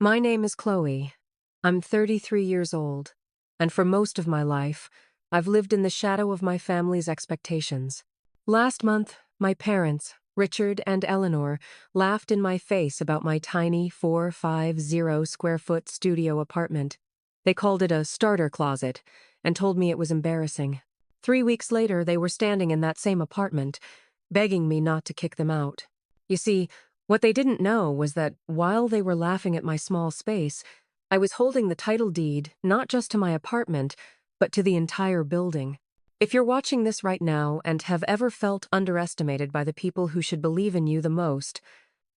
My name is Chloe. I'm 33 years old, and for most of my life, I've lived in the shadow of my family's expectations. Last month, my parents, Richard and Eleanor, laughed in my face about my tiny 450 square foot studio apartment. They called it a starter closet and told me it was embarrassing. 3 weeks later, they were standing in that same apartment, begging me not to kick them out. You see, what they didn't know was that while they were laughing at my small space, I was holding the title deed not just to my apartment, but to the entire building. If you're watching this right now and have ever felt underestimated by the people who should believe in you the most,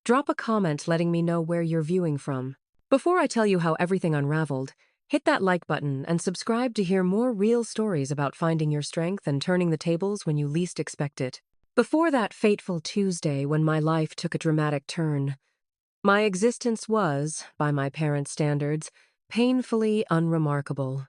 drop a comment letting me know where you're viewing from. Before I tell you how everything unraveled, hit that like button and subscribe to hear more real stories about finding your strength and turning the tables when you least expect it. Before that fateful Tuesday when my life took a dramatic turn, my existence was, by my parents' standards, painfully unremarkable.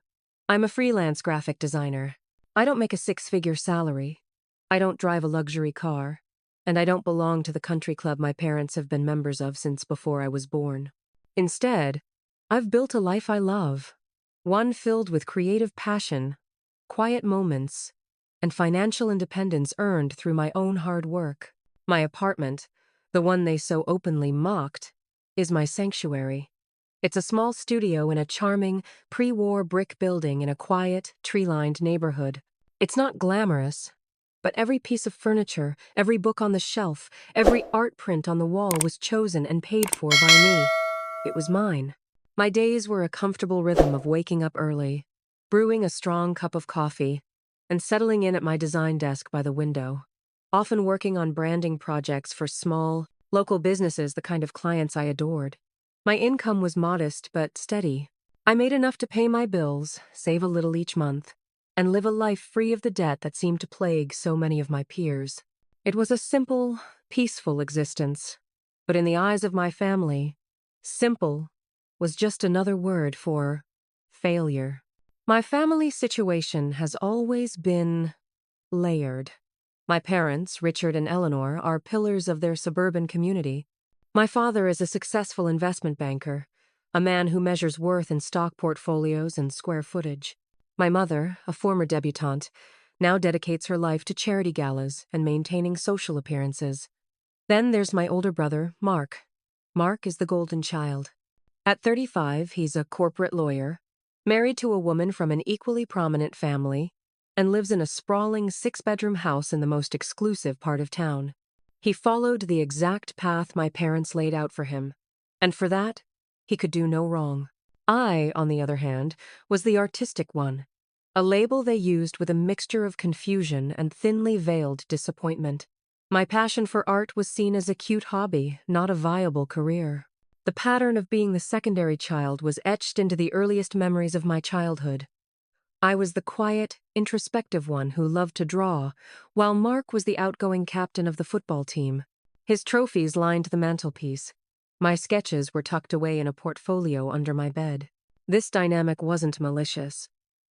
I'm a freelance graphic designer. I don't make a six-figure salary. I don't drive a luxury car. And I don't belong to the country club my parents have been members of since before I was born. Instead, I've built a life I love, one filled with creative passion, quiet moments, and financial independence earned through my own hard work. My apartment, the one they so openly mocked, is my sanctuary. It's a small studio in a charming, pre-war brick building in a quiet, tree-lined neighborhood. It's not glamorous, but every piece of furniture, every book on the shelf, every art print on the wall was chosen and paid for by me. It was mine. My days were a comfortable rhythm of waking up early, brewing a strong cup of coffee, and settling in at my design desk by the window, often working on branding projects for small, local businesses, the kind of clients I adored. My income was modest but steady. I made enough to pay my bills, save a little each month, and live a life free of the debt that seemed to plague so many of my peers. It was a simple, peaceful existence, but in the eyes of my family, simple was just another word for failure. My family situation has always been layered. My parents, Richard and Eleanor, are pillars of their suburban community. My father is a successful investment banker, a man who measures worth in stock portfolios and square footage. My mother, a former debutante, now dedicates her life to charity galas and maintaining social appearances. Then there's my older brother, Mark. Mark is the golden child. At 35, he's a corporate lawyer, married to a woman from an equally prominent family, and lives in a sprawling six-bedroom house in the most exclusive part of town. He followed the exact path my parents laid out for him, and for that, he could do no wrong. I, on the other hand, was the artistic one, a label they used with a mixture of confusion and thinly veiled disappointment. My passion for art was seen as a cute hobby, not a viable career. The pattern of being the secondary child was etched into the earliest memories of my childhood. I was the quiet, introspective one who loved to draw, while Mark was the outgoing captain of the football team. His trophies lined the mantelpiece. My sketches were tucked away in a portfolio under my bed. This dynamic wasn't malicious,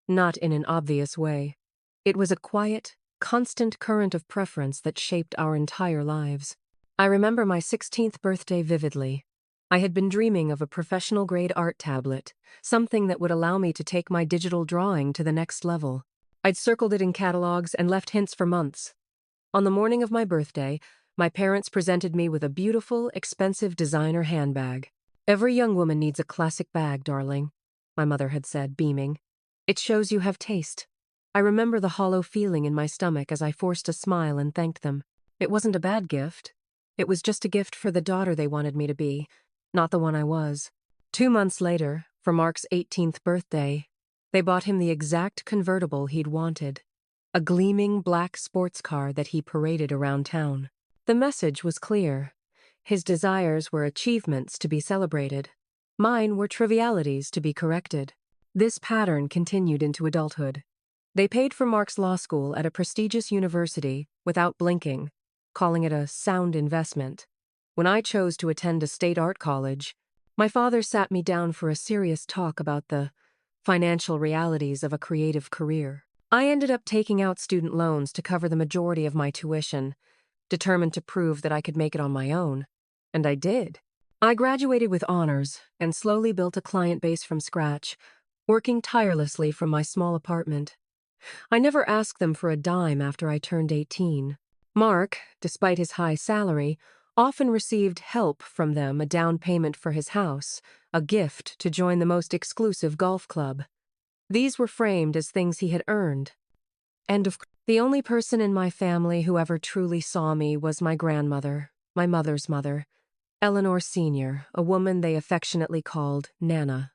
not in an obvious way. It was a quiet, constant current of preference that shaped our entire lives. I remember my 16th birthday vividly. I had been dreaming of a professional-grade art tablet, something that would allow me to take my digital drawing to the next level. I'd circled it in catalogs and left hints for months. On the morning of my birthday, my parents presented me with a beautiful, expensive designer handbag. "Every young woman needs a classic bag, darling," my mother had said, beaming. "It shows you have taste." I remember the hollow feeling in my stomach as I forced a smile and thanked them. It wasn't a bad gift. It was just a gift for the daughter they wanted me to be, not the one I was. 2 months later, for Mark's 18th birthday, they bought him the exact convertible he'd wanted, a gleaming black sports car that he paraded around town. The message was clear. His desires were achievements to be celebrated. Mine were trivialities to be corrected. This pattern continued into adulthood. They paid for Mark's law school at a prestigious university without blinking, calling it a sound investment. When I chose to attend a state art college, my father sat me down for a serious talk about the financial realities of a creative career. I ended up taking out student loans to cover the majority of my tuition, determined to prove that I could make it on my own. And I did. I graduated with honors and slowly built a client base from scratch, working tirelessly from my small apartment. I never asked them for a dime after I turned 18. Mark, despite his high salary, often received help from them, a down payment for his house, a gift to join the most exclusive golf club. These were framed as things he had earned. The only person in my family who ever truly saw me was my grandmother, my mother's mother, Eleanor Sr., a woman they affectionately called Nana.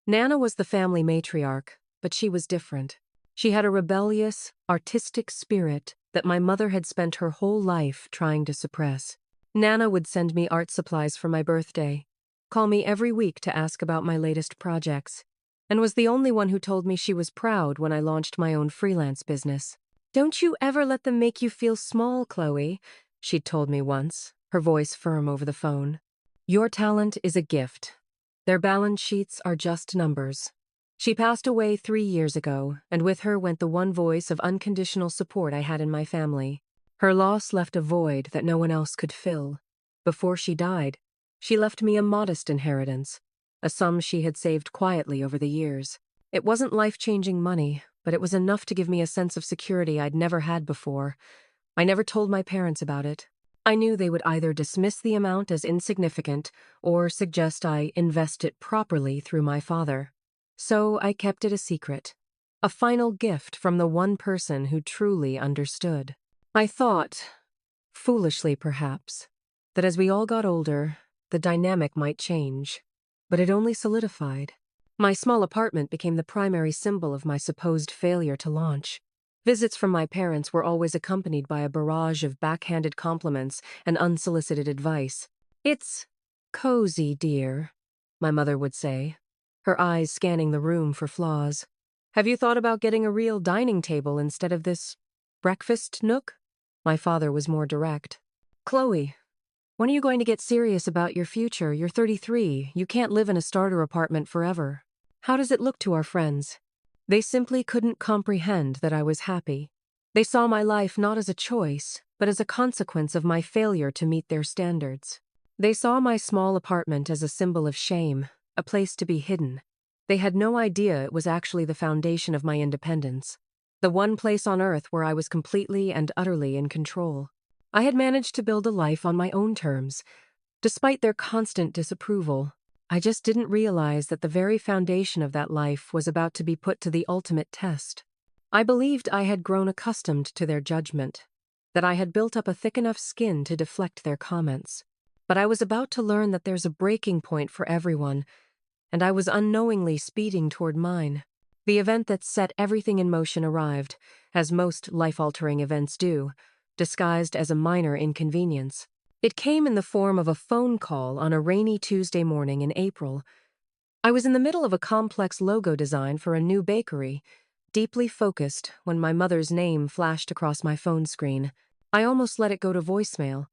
Nana was the family matriarch, but she was different. She had a rebellious, artistic spirit that my mother had spent her whole life trying to suppress. Nana would send me art supplies for my birthday, call me every week to ask about my latest projects, and was the only one who told me she was proud when I launched my own freelance business. "Don't you ever let them make you feel small, Chloe," she'd told me once, her voice firm over the phone. "Your talent is a gift. Their balance sheets are just numbers." She passed away 3 years ago, and with her went the one voice of unconditional support I had in my family. Her loss left a void that no one else could fill. Before she died, she left me a modest inheritance, a sum she had saved quietly over the years. It wasn't life-changing money, but it was enough to give me a sense of security I'd never had before. I never told my parents about it. I knew they would either dismiss the amount as insignificant or suggest I invest it properly through my father. So I kept it a secret, a final gift from the one person who truly understood. I thought, foolishly perhaps, that as we all got older, the dynamic might change. But it only solidified. My small apartment became the primary symbol of my supposed failure to launch. Visits from my parents were always accompanied by a barrage of backhanded compliments and unsolicited advice. "It's cozy, dear," my mother would say, her eyes scanning the room for flaws. "Have you thought about getting a real dining table instead of this breakfast nook?" My father was more direct. "Chloe, when are you going to get serious about your future? You're 33. You can't live in a starter apartment forever. How does it look to our friends?" They simply couldn't comprehend that I was happy. They saw my life not as a choice, but as a consequence of my failure to meet their standards. They saw my small apartment as a symbol of shame, a place to be hidden. They had no idea it was actually the foundation of my independence, the one place on earth where I was completely and utterly in control. I had managed to build a life on my own terms. Despite their constant disapproval, I just didn't realize that the very foundation of that life was about to be put to the ultimate test. I believed I had grown accustomed to their judgment, that I had built up a thick enough skin to deflect their comments. But I was about to learn that there's a breaking point for everyone, and I was unknowingly speeding toward mine. The event that set everything in motion arrived, as most life-altering events do, disguised as a minor inconvenience. It came in the form of a phone call on a rainy Tuesday morning in April. I was in the middle of a complex logo design for a new bakery, deeply focused when my mother's name flashed across my phone screen. I almost let it go to voicemail,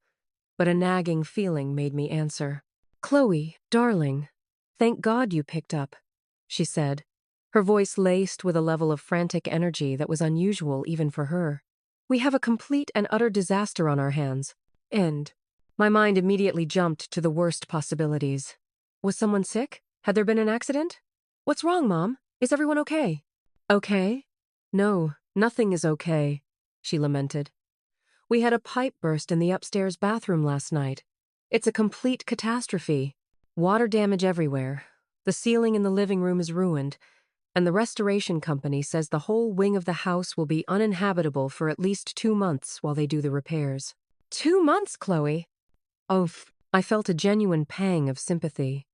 but a nagging feeling made me answer. "Chloe, darling, thank God you picked up," she said, her voice laced with a level of frantic energy that was unusual even for her. "We have a complete and utter disaster on our hands. And my mind immediately jumped to the worst possibilities. Was someone sick? Had there been an accident? "What's wrong, Mom? Is everyone okay?" "Okay? No, nothing is okay," she lamented. "We had a pipe burst in the upstairs bathroom last night. It's a complete catastrophe. Water damage everywhere. The ceiling in the living room is ruined, and the restoration company says the whole wing of the house will be uninhabitable for at least 2 months while they do the repairs." 2 months, Chloe? Oh, I felt a genuine pang of sympathy.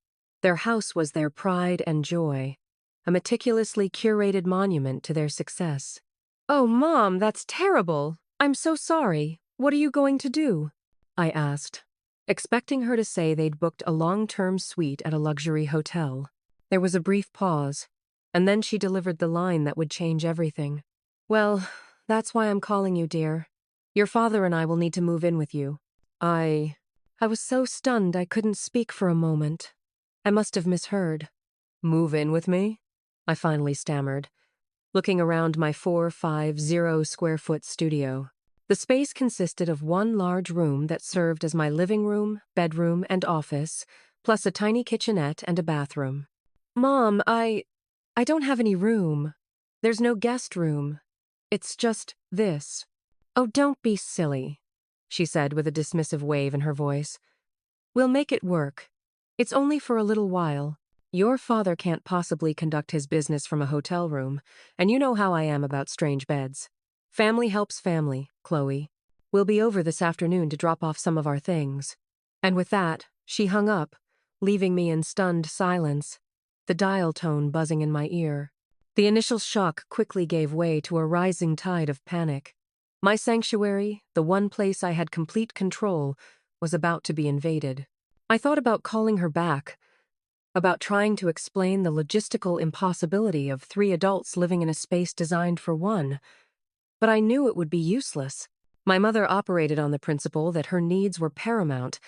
Their house was their pride and joy, a meticulously curated monument to their success. "Oh, Mom, that's terrible. I'm so sorry. What are you going to do?" I asked, expecting her to say they'd booked a long-term suite at a luxury hotel. There was a brief pause, and then she delivered the line that would change everything. "Well, that's why I'm calling you, dear. Your father and I will need to move in with you." I was so stunned I couldn't speak for a moment. I must have misheard. "Move in with me?" I finally stammered, looking around my 450-square-foot studio. The space consisted of one large room that served as my living room, bedroom, and office, plus a tiny kitchenette and a bathroom. Mom, I don't have any room. There's no guest room. It's just this. Oh, don't be silly, she said with a dismissive wave in her voice. We'll make it work. It's only for a little while. Your father can't possibly conduct his business from a hotel room, and you know how I am about strange beds. Family helps family, Chloe. We'll be over this afternoon to drop off some of our things. And with that, she hung up, leaving me in stunned silence, the dial tone buzzing in my ear. The initial shock quickly gave way to a rising tide of panic. My sanctuary, the one place I had complete control, was about to be invaded. I thought about calling her back, about trying to explain the logistical impossibility of 3 adults living in a space designed for one, but I knew it would be useless. My mother operated on the principle that her needs were paramount,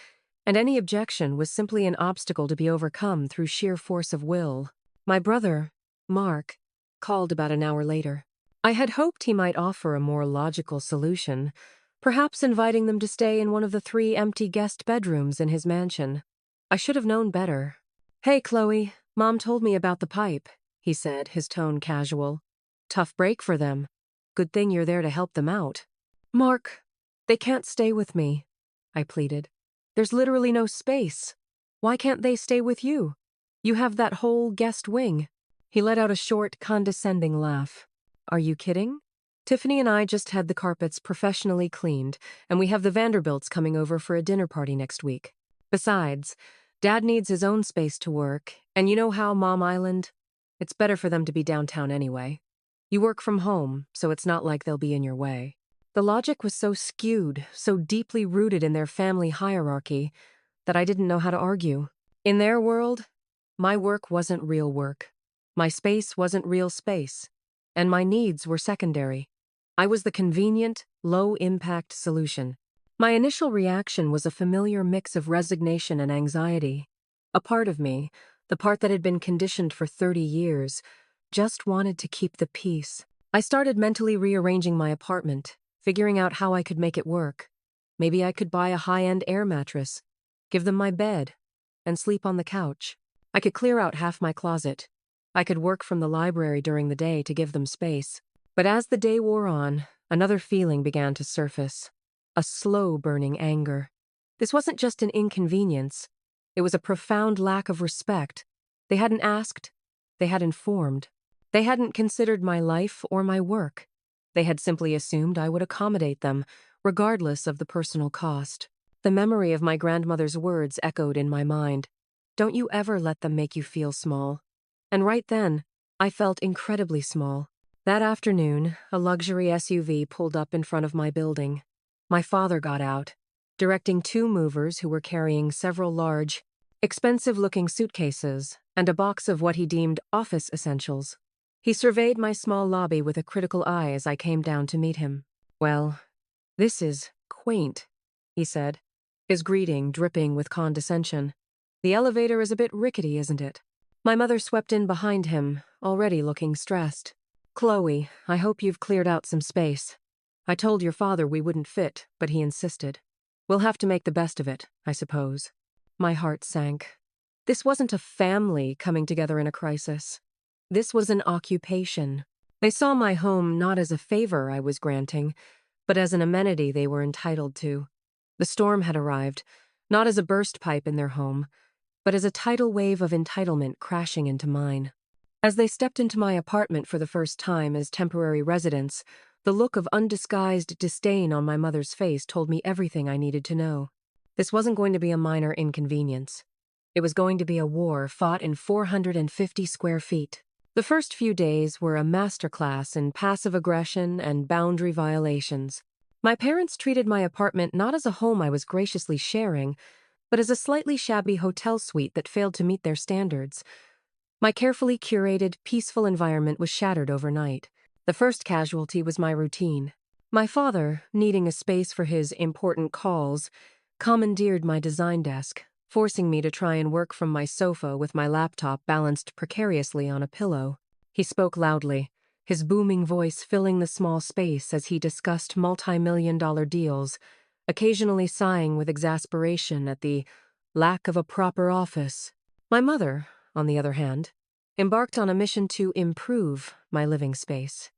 and any objection was simply an obstacle to be overcome through sheer force of will. My brother, Mark, called about an hour later. I had hoped he might offer a more logical solution, perhaps inviting them to stay in one of the 3 empty guest bedrooms in his mansion. I should have known better. Hey, Chloe, Mom told me about the pipe, he said, his tone casual. Tough break for them. Good thing you're there to help them out. Mark, they can't stay with me, I pleaded. There's literally no space. Why can't they stay with you? You have that whole guest wing. He let out a short, condescending laugh. Are you kidding? Tiffany and I just had the carpets professionally cleaned, and we have the Vanderbilts coming over for a dinner party next week. Besides, Dad needs his own space to work, and you know how, Mom Island? It's better for them to be downtown anyway. You work from home, so it's not like they'll be in your way. The logic was so skewed, so deeply rooted in their family hierarchy, that I didn't know how to argue. In their world, my work wasn't real work. My space wasn't real space. And my needs were secondary. I was the convenient, low-impact solution. My initial reaction was a familiar mix of resignation and anxiety. A part of me, the part that had been conditioned for 30 years, just wanted to keep the peace. I started mentally rearranging my apartment, figuring out how I could make it work. Maybe I could buy a high-end air mattress, give them my bed, and sleep on the couch. I could clear out half my closet. I could work from the library during the day to give them space. But as the day wore on, another feeling began to surface. A slow-burning anger. This wasn't just an inconvenience. It was a profound lack of respect. They hadn't asked. They had informed. They hadn't considered my life or my work. They had simply assumed I would accommodate them, regardless of the personal cost. The memory of my grandmother's words echoed in my mind. Don't you ever let them make you feel small. And right then, I felt incredibly small. That afternoon, a luxury SUV pulled up in front of my building. My father got out, directing 2 movers who were carrying several large, expensive-looking suitcases and a box of what he deemed office essentials. He surveyed my small lobby with a critical eye as I came down to meet him. Well, this is quaint, he said, his greeting dripping with condescension. The elevator is a bit rickety, isn't it? My mother swept in behind him, already looking stressed. Chloe, I hope you've cleared out some space. I told your father we wouldn't fit, but he insisted. We'll have to make the best of it, I suppose. My heart sank. This wasn't a family coming together in a crisis. This was an occupation. They saw my home not as a favor I was granting, but as an amenity they were entitled to. The storm had arrived, not as a burst pipe in their home, but as a tidal wave of entitlement crashing into mine. As they stepped into my apartment for the first time as temporary residents, the look of undisguised disdain on my mother's face told me everything I needed to know. This wasn't going to be a minor inconvenience. It was going to be a war fought in 450 square feet. The first few days were a masterclass in passive aggression and boundary violations. My parents treated my apartment not as a home I was graciously sharing, but as a slightly shabby hotel suite that failed to meet their standards. My carefully curated, peaceful environment was shattered overnight. The first casualty was my routine. My father, needing a space for his important calls, commandeered my design desk, forcing me to try and work from my sofa with my laptop balanced precariously on a pillow. He spoke loudly, his booming voice filling the small space as he discussed multi-million-dollar deals, occasionally sighing with exasperation at the lack of a proper office. My mother, on the other hand, embarked on a mission to improve my living space.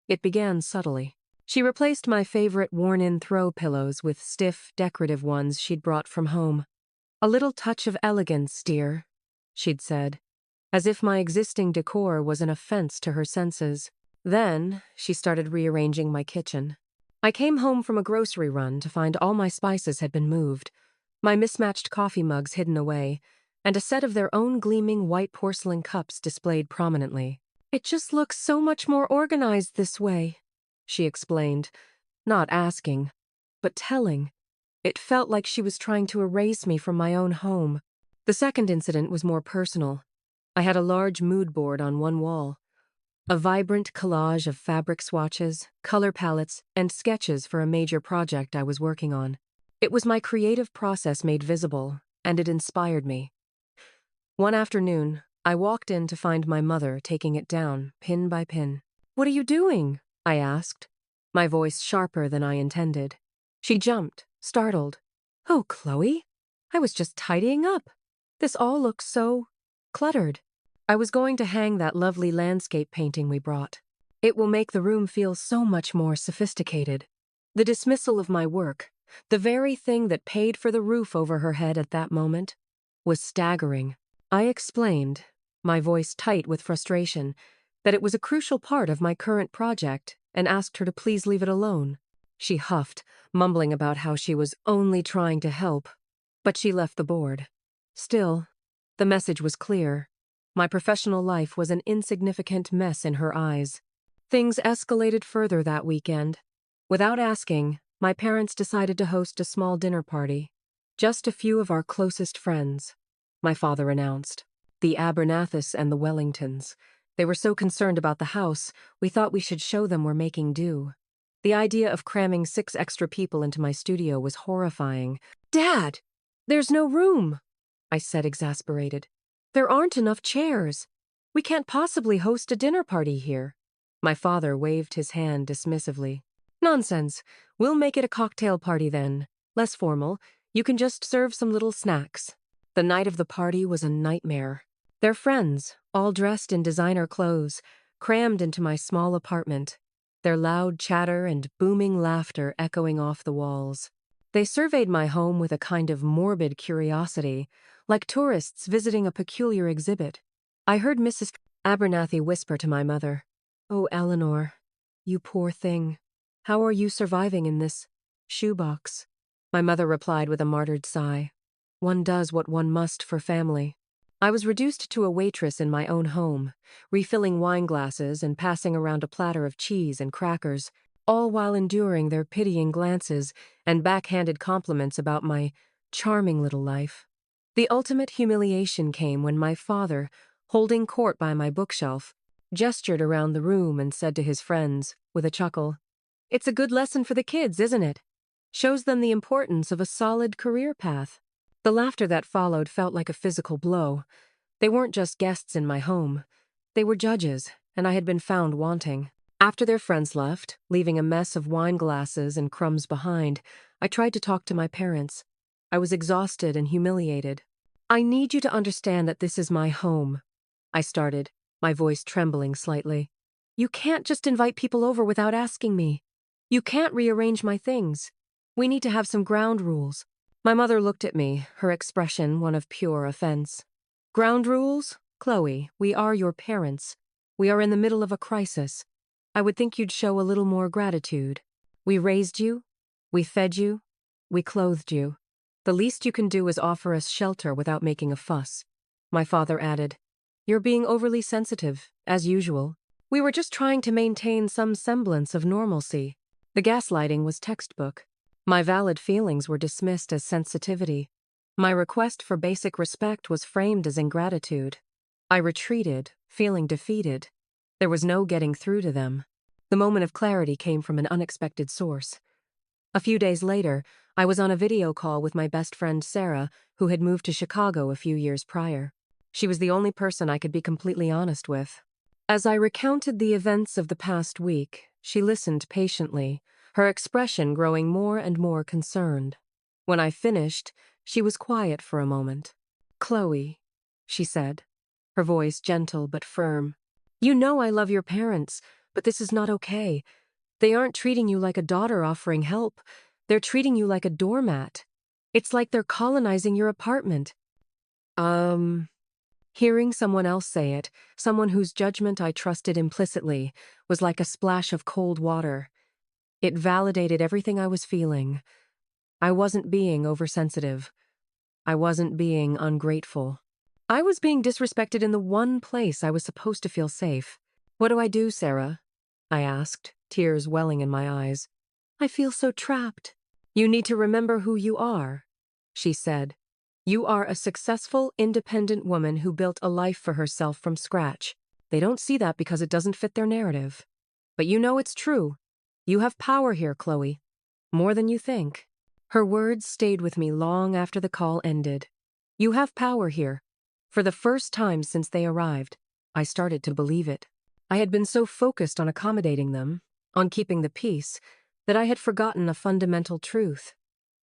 It began subtly. She replaced my favorite worn-in throw pillows with stiff, decorative ones she'd brought from home. "A little touch of elegance, dear," she'd said, as if my existing decor was an offense to her senses. Then, she started rearranging my kitchen. I came home from a grocery run to find all my spices had been moved, my mismatched coffee mugs hidden away, and a set of their own gleaming white porcelain cups displayed prominently. "It just looks so much more organized this way," she explained, not asking, but telling. It felt like she was trying to erase me from my own home. The second incident was more personal. I had a large mood board on one wall, a vibrant collage of fabric swatches, color palettes, and sketches for a major project I was working on. It was my creative process made visible, and it inspired me. One afternoon, I walked in to find my mother taking it down, pin by pin. "What are you doing?" I asked, my voice sharper than I intended. She jumped, startled. "Oh, Chloe, I was just tidying up. This all looks so cluttered." I was going to hang that lovely landscape painting we brought. It will make the room feel so much more sophisticated. The dismissal of my work, the very thing that paid for the roof over her head at that moment, was staggering. I explained, my voice tight with frustration, that it was a crucial part of my current project and asked her to please leave it alone. She huffed, mumbling about how she was only trying to help, but she left the board. Still, the message was clear. My professional life was an insignificant mess in her eyes. Things escalated further that weekend. Without asking, my parents decided to host a small dinner party. "Just a few of our closest friends," my father announced. "The Abernathys and the Wellingtons. They were so concerned about the house, we thought we should show them we're making do." The idea of cramming 6 extra people into my studio was horrifying. "Dad, there's no room," I said, exasperated. "There aren't enough chairs. We can't possibly host a dinner party here." My father waved his hand dismissively. "Nonsense. We'll make it a cocktail party then. Less formal. You can just serve some little snacks." The night of the party was a nightmare. Their friends, all dressed in designer clothes, crammed into my small apartment, their loud chatter and booming laughter echoing off the walls. They surveyed my home with a kind of morbid curiosity, like tourists visiting a peculiar exhibit. I heard Mrs. Abernathy whisper to my mother, "Oh, Eleanor, you poor thing. How are you surviving in this shoebox?" My mother replied with a martyred sigh. "One does what one must for family." I was reduced to a waitress in my own home, refilling wine glasses and passing around a platter of cheese and crackers, all while enduring their pitying glances and backhanded compliments about my charming little life. The ultimate humiliation came when my father, holding court by my bookshelf, gestured around the room and said to his friends, with a chuckle, "It's a good lesson for the kids, isn't it? Shows them the importance of a solid career path." The laughter that followed felt like a physical blow. They weren't just guests in my home. They were judges, and I had been found wanting. After their friends left, leaving a mess of wine glasses and crumbs behind, I tried to talk to my parents. I was exhausted and humiliated. "I need you to understand that this is my home," I started, my voice trembling slightly. "You can't just invite people over without asking me. You can't rearrange my things. We need to have some ground rules." My mother looked at me, her expression one of pure offense. "Ground rules? Chloe, we are your parents. We are in the middle of a crisis. I would think you'd show a little more gratitude. We raised you. We fed you. We clothed you. The least you can do is offer us shelter without making a fuss." My father added, "You're being overly sensitive, as usual. We were just trying to maintain some semblance of normalcy." The gaslighting was textbook. My valid feelings were dismissed as sensitivity. My request for basic respect was framed as ingratitude. I retreated, feeling defeated. There was no getting through to them. The moment of clarity came from an unexpected source. A few days later, I was on a video call with my best friend Sarah, who had moved to Chicago a few years prior. She was the only person I could be completely honest with. As I recounted the events of the past week, she listened patiently, her expression growing more and more concerned. When I finished, She was quiet for a moment. "Chloe," she said, her voice gentle but firm. "You know I love your parents, but this is not okay. They aren't treating you like a daughter offering help. They're treating you like a doormat. It's like they're colonizing your apartment." Um, Hearing someone else say it, someone whose judgment I trusted implicitly, was like a splash of cold water. It validated everything I was feeling. I wasn't being oversensitive. I wasn't being ungrateful. I was being disrespected in the one place I was supposed to feel safe. "What do I do, Sarah?" I asked, tears welling in my eyes. "I feel so trapped." "You need to remember who you are," she said. "You are a successful, independent woman who built a life for herself from scratch. They don't see that because it doesn't fit their narrative. But you know it's true. You have power here, Chloe. More than you think." Her words stayed with me long after the call ended. "You have power here." For the first time since they arrived, I started to believe it. I had been so focused on accommodating them, on keeping the peace, that I had forgotten a fundamental truth.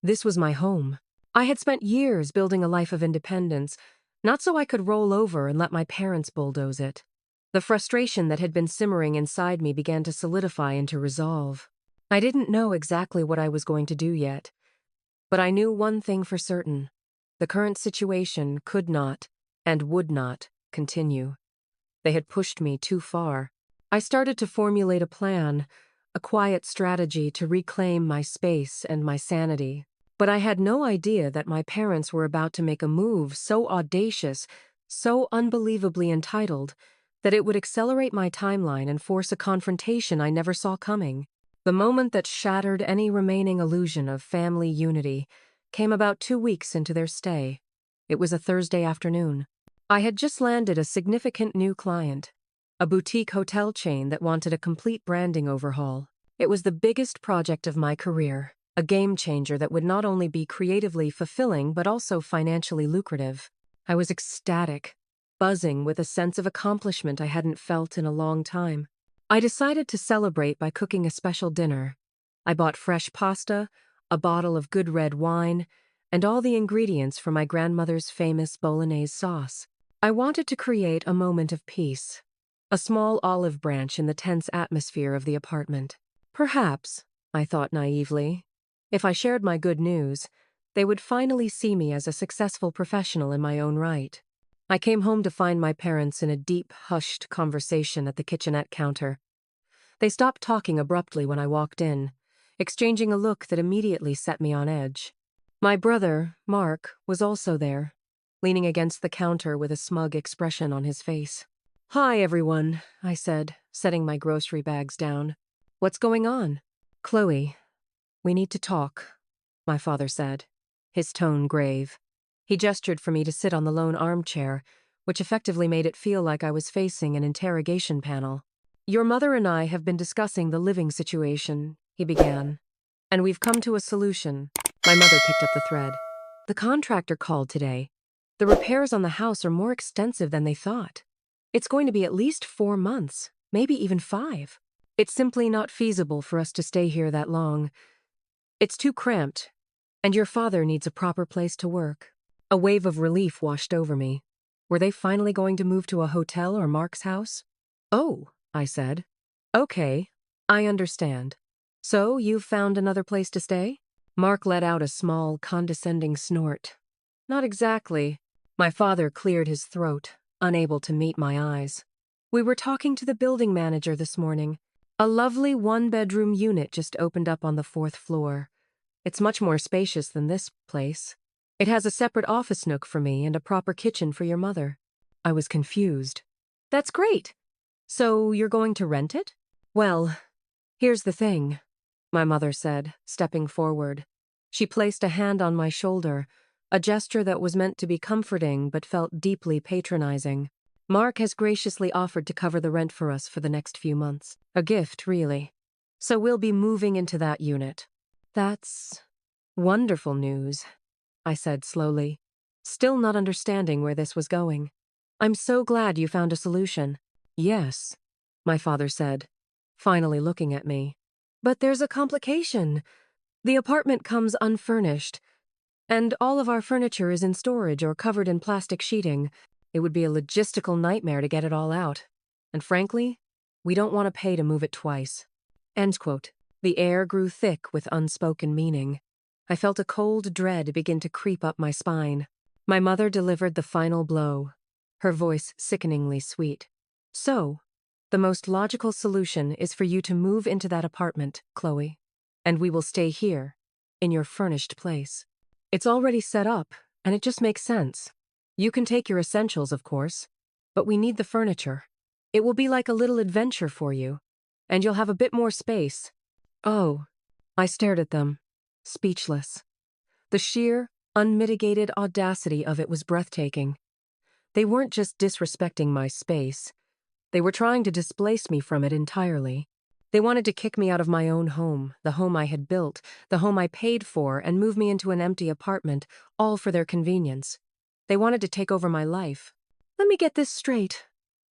This was my home. I had spent years building a life of independence, not so I could roll over and let my parents bulldoze it. The frustration that had been simmering inside me began to solidify into resolve. I didn't know exactly what I was going to do yet, but I knew one thing for certain. The current situation could not, and would not, continue. They had pushed me too far. I started to formulate a plan, a quiet strategy to reclaim my space and my sanity. But I had no idea that my parents were about to make a move so audacious, so unbelievably entitled, that it would accelerate my timeline and force a confrontation I never saw coming. The moment that shattered any remaining illusion of family unity came about 2 weeks into their stay. It was a Thursday afternoon. I had just landed a significant new client, a boutique hotel chain that wanted a complete branding overhaul. It was the biggest project of my career, a game changer that would not only be creatively fulfilling but also financially lucrative. I was ecstatic, buzzing with a sense of accomplishment I hadn't felt in a long time. I decided to celebrate by cooking a special dinner. I bought fresh pasta, a bottle of good red wine, and all the ingredients for my grandmother's famous bolognese sauce. I wanted to create a moment of peace, a small olive branch in the tense atmosphere of the apartment. Perhaps, I thought naively, if I shared my good news, they would finally see me as a successful professional in my own right. I came home to find my parents in a deep, hushed conversation at the kitchenette counter. They stopped talking abruptly when I walked in, exchanging a look that immediately set me on edge. My brother, Mark, was also there, leaning against the counter with a smug expression on his face. "Hi, everyone," I said, setting my grocery bags down. "What's going on?" "Chloe, we need to talk," my father said, his tone grave. He gestured for me to sit on the lone armchair, which effectively made it feel like I was facing an interrogation panel. "Your mother and I have been discussing the living situation," he began, "and we've come to a solution." My mother picked up the thread. "The contractor called today. The repairs on the house are more extensive than they thought. It's going to be at least 4 months, maybe even 5. It's simply not feasible for us to stay here that long. It's too cramped, and your father needs a proper place to work." A wave of relief washed over me. Were they finally going to move to a hotel or Mark's house? "Oh," I said. "Okay, I understand. So you've found another place to stay?" Mark let out a small, condescending snort. "Not exactly." My father cleared his throat, unable to meet my eyes. "We were talking to the building manager this morning. A lovely one-bedroom unit just opened up on the 4th floor. It's much more spacious than this place. It has a separate office nook for me and a proper kitchen for your mother." I was confused. "That's great. So you're going to rent it?" "Well, here's the thing," my mother said, stepping forward. She placed a hand on my shoulder, a gesture that was meant to be comforting but felt deeply patronizing. "Mark has graciously offered to cover the rent for us for the next few months. A gift, really. So we'll be moving into that unit." "That's wonderful news," I said slowly, still not understanding where this was going. "I'm so glad you found a solution." "Yes," my father said, finally looking at me. "But there's a complication. The apartment comes unfurnished. And all of our furniture is in storage or covered in plastic sheeting. It would be a logistical nightmare to get it all out. And frankly, we don't want to pay to move it twice. End quote. The air grew thick with unspoken meaning. I felt a cold dread begin to creep up my spine. My mother delivered the final blow, her voice sickeningly sweet. So, the most logical solution is for you to move into that apartment, Chloe. And we will stay here, in your furnished place. It's already set up, and it just makes sense. You can take your essentials, of course, but we need the furniture. It will be like a little adventure for you, and you'll have a bit more space. Oh, I stared at them, speechless. The sheer, unmitigated audacity of it was breathtaking. They weren't just disrespecting my space. They were trying to displace me from it entirely. They wanted to kick me out of my own home, the home I had built, the home I paid for, and move me into an empty apartment, all for their convenience. They wanted to take over my life. Let me get this straight,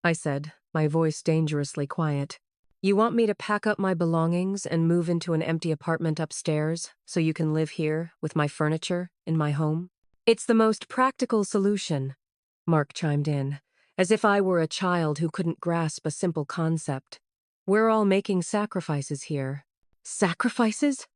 I said, my voice dangerously quiet. You want me to pack up my belongings and move into an empty apartment upstairs so you can live here with my furniture in my home? It's the most practical solution, Mark chimed in, as if I were a child who couldn't grasp a simple concept. We're all making sacrifices here. Sacrifices?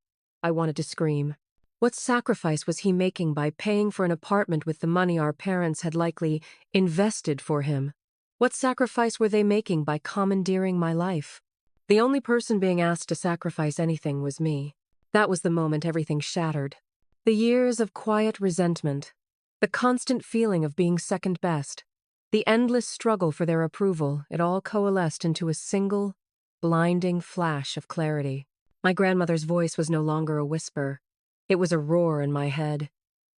I wanted to scream. What sacrifice was he making by paying for an apartment with the money our parents had likely invested for him? What sacrifice were they making by commandeering my life? The only person being asked to sacrifice anything was me. That was the moment everything shattered. The years of quiet resentment, the constant feeling of being second best, the endless struggle for their approval, it all coalesced into a single, blinding flash of clarity. My grandmother's voice was no longer a whisper. It was a roar in my head.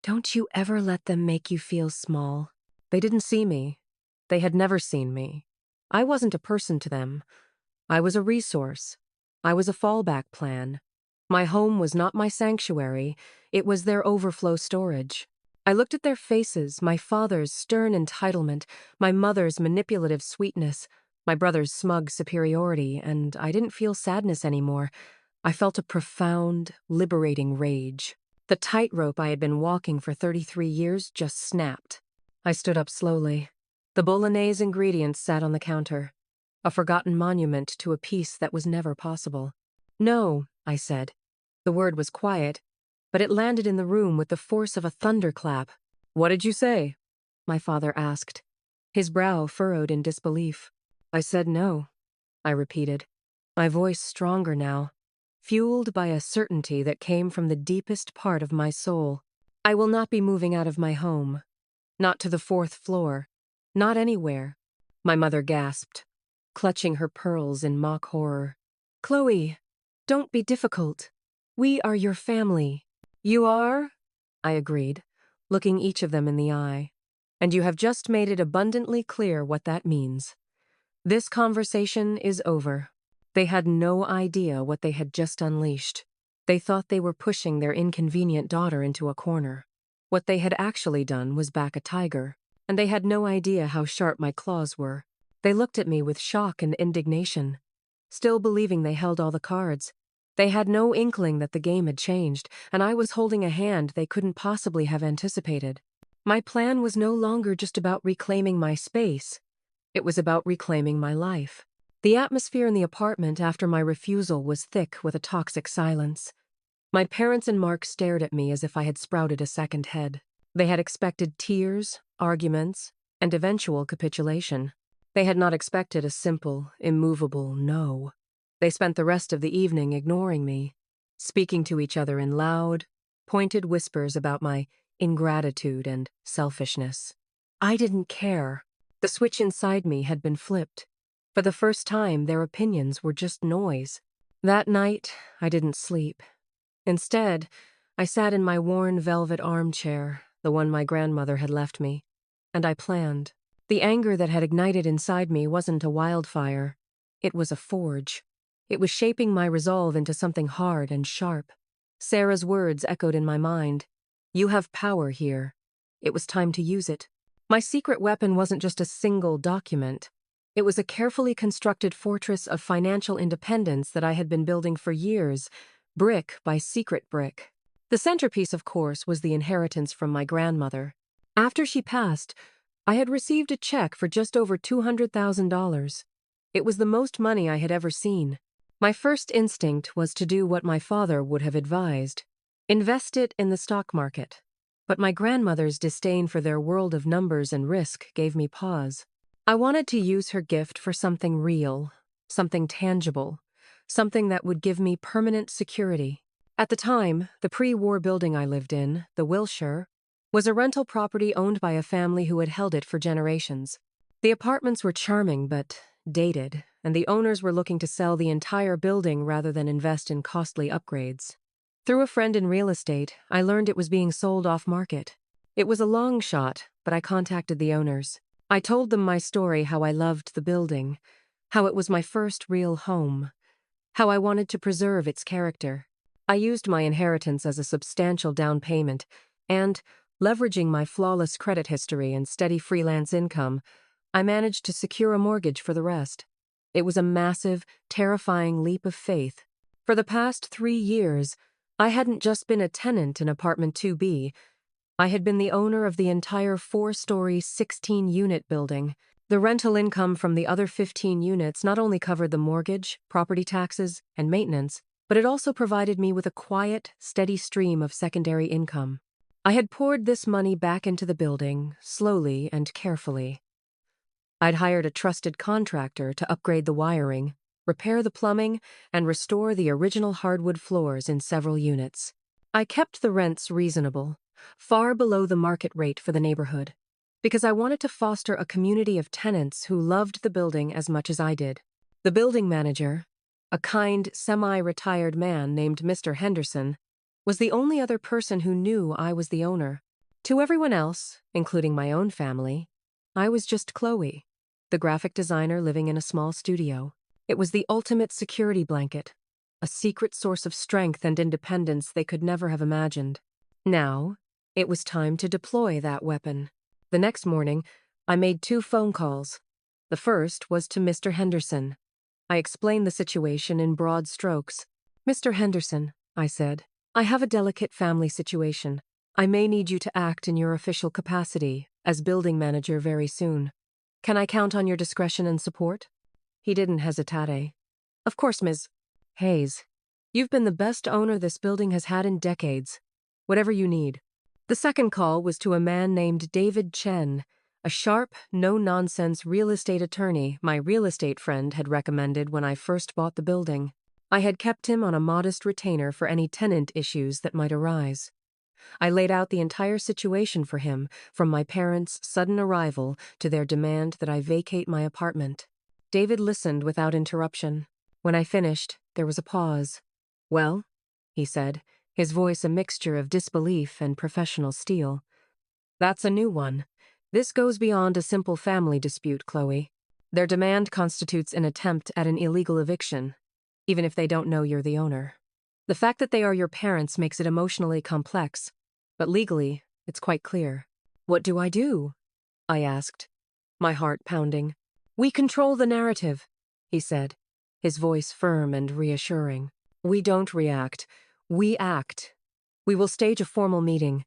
Don't you ever let them make you feel small. They didn't see me. They had never seen me. I wasn't a person to them. I was a resource. I was a fallback plan. My home was not my sanctuary. It was their overflow storage. I looked at their faces, my father's stern entitlement, my mother's manipulative sweetness, my brother's smug superiority, and I didn't feel sadness anymore. I felt a profound, liberating rage. The tightrope I had been walking for 33 years just snapped. I stood up slowly. The bolognese ingredients sat on the counter, a forgotten monument to a peace that was never possible. No, I said. The word was quiet, but it landed in the room with the force of a thunderclap. What did you say? My father asked, his brow furrowed in disbelief. I said no, I repeated, my voice stronger now, fueled by a certainty that came from the deepest part of my soul. I will not be moving out of my home. Not to the 4th floor. Not anywhere. My mother gasped, clutching her pearls in mock horror. Chloe, don't be difficult. We are your family. You are? I agreed, looking each of them in the eye. And you have just made it abundantly clear what that means. This conversation is over. They had no idea what they had just unleashed. They thought they were pushing their inconvenient daughter into a corner. What they had actually done was back a tiger, and they had no idea how sharp my claws were. They looked at me with shock and indignation, still believing they held all the cards. They had no inkling that the game had changed, and I was holding a hand they couldn't possibly have anticipated. My plan was no longer just about reclaiming my space. It was about reclaiming my life. The atmosphere in the apartment after my refusal was thick with a toxic silence. My parents and Mark stared at me as if I had sprouted a second head. They had expected tears, arguments, and eventual capitulation. They had not expected a simple, immovable no. They spent the rest of the evening ignoring me, speaking to each other in loud, pointed whispers about my ingratitude and selfishness. I didn't care. The switch inside me had been flipped. For the first time, their opinions were just noise. That night, I didn't sleep. Instead, I sat in my worn velvet armchair, the one my grandmother had left me, and I planned. The anger that had ignited inside me wasn't a wildfire. It was a forge. It was shaping my resolve into something hard and sharp. Sarah's words echoed in my mind. You have power here. It was time to use it. My secret weapon wasn't just a single document. It was a carefully constructed fortress of financial independence that I had been building for years, brick by secret brick. The centerpiece, of course, was the inheritance from my grandmother. After she passed, I had received a check for just over $200,000. It was the most money I had ever seen. My first instinct was to do what my father would have advised: invest it in the stock market. But my grandmother's disdain for their world of numbers and risk gave me pause. I wanted to use her gift for something real, something tangible, something that would give me permanent security. At the time, the pre-war building I lived in, the Wilshire, was a rental property owned by a family who had held it for generations. The apartments were charming but dated, and the owners were looking to sell the entire building rather than invest in costly upgrades. Through a friend in real estate, I learned it was being sold off-market. It was a long shot, but I contacted the owners. I told them my story, how I loved the building, how it was my first real home, how I wanted to preserve its character. I used my inheritance as a substantial down payment, and, leveraging my flawless credit history and steady freelance income, I managed to secure a mortgage for the rest. It was a massive, terrifying leap of faith. For the past 3 years, I hadn't just been a tenant in apartment 2B, I had been the owner of the entire 4-story, 16-unit building. The rental income from the other 15 units not only covered the mortgage, property taxes, and maintenance, but it also provided me with a quiet, steady stream of secondary income. I had poured this money back into the building, slowly and carefully. I'd hired a trusted contractor to upgrade the wiring, repair the plumbing, and restore the original hardwood floors in several units. I kept the rents reasonable, far below the market rate for the neighborhood, because I wanted to foster a community of tenants who loved the building as much as I did. The building manager, a kind, semi-retired man named Mr. Henderson, was the only other person who knew I was the owner. To everyone else, including my own family, I was just Chloe, the graphic designer living in a small studio. It was the ultimate security blanket, a secret source of strength and independence they could never have imagined. Now, it was time to deploy that weapon. The next morning, I made 2 phone calls. The first was to Mr. Henderson. I explained the situation in broad strokes. "Mr. Henderson," I said, "I have a delicate family situation. I may need you to act in your official capacity as building manager very soon. Can I count on your discretion and support?" He didn't hesitate. "Of course, Ms. Hayes. You've been the best owner this building has had in decades. Whatever you need." The second call was to a man named David Chen, a sharp, no-nonsense real estate attorney my real estate friend had recommended when I first bought the building. I had kept him on a modest retainer for any tenant issues that might arise. I laid out the entire situation for him, from my parents' sudden arrival to their demand that I vacate my apartment. David listened without interruption. When I finished, there was a pause. "Well," he said, his voice a mixture of disbelief and professional steel. "That's a new one. This goes beyond a simple family dispute, Chloe. Their demand constitutes an attempt at an illegal eviction, even if they don't know you're the owner. The fact that they are your parents makes it emotionally complex, but legally, it's quite clear." "What do I do?" I asked, my heart pounding. "We control the narrative," he said, his voice firm and reassuring. "We don't react. We act. We will stage a formal meeting.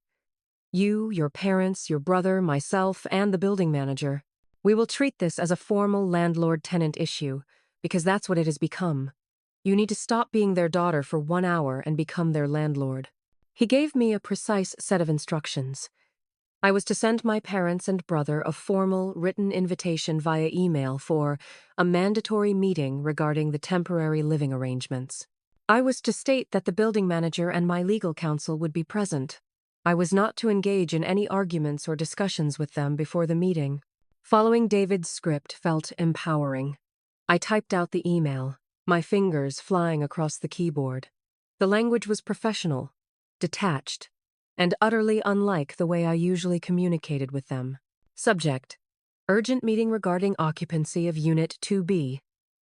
You, your parents, your brother, myself, and the building manager. We will treat this as a formal landlord-tenant issue, because that's what it has become. You need to stop being their daughter for 1 hour and become their landlord." He gave me a precise set of instructions. I was to send my parents and brother a formal, written invitation via email for a mandatory meeting regarding the temporary living arrangements. I was to state that the building manager and my legal counsel would be present. I was not to engage in any arguments or discussions with them before the meeting. Following David's script felt empowering. I typed out the email, my fingers flying across the keyboard. The language was professional, detached, and utterly unlike the way I usually communicated with them. Subject: urgent meeting regarding occupancy of Unit 2B.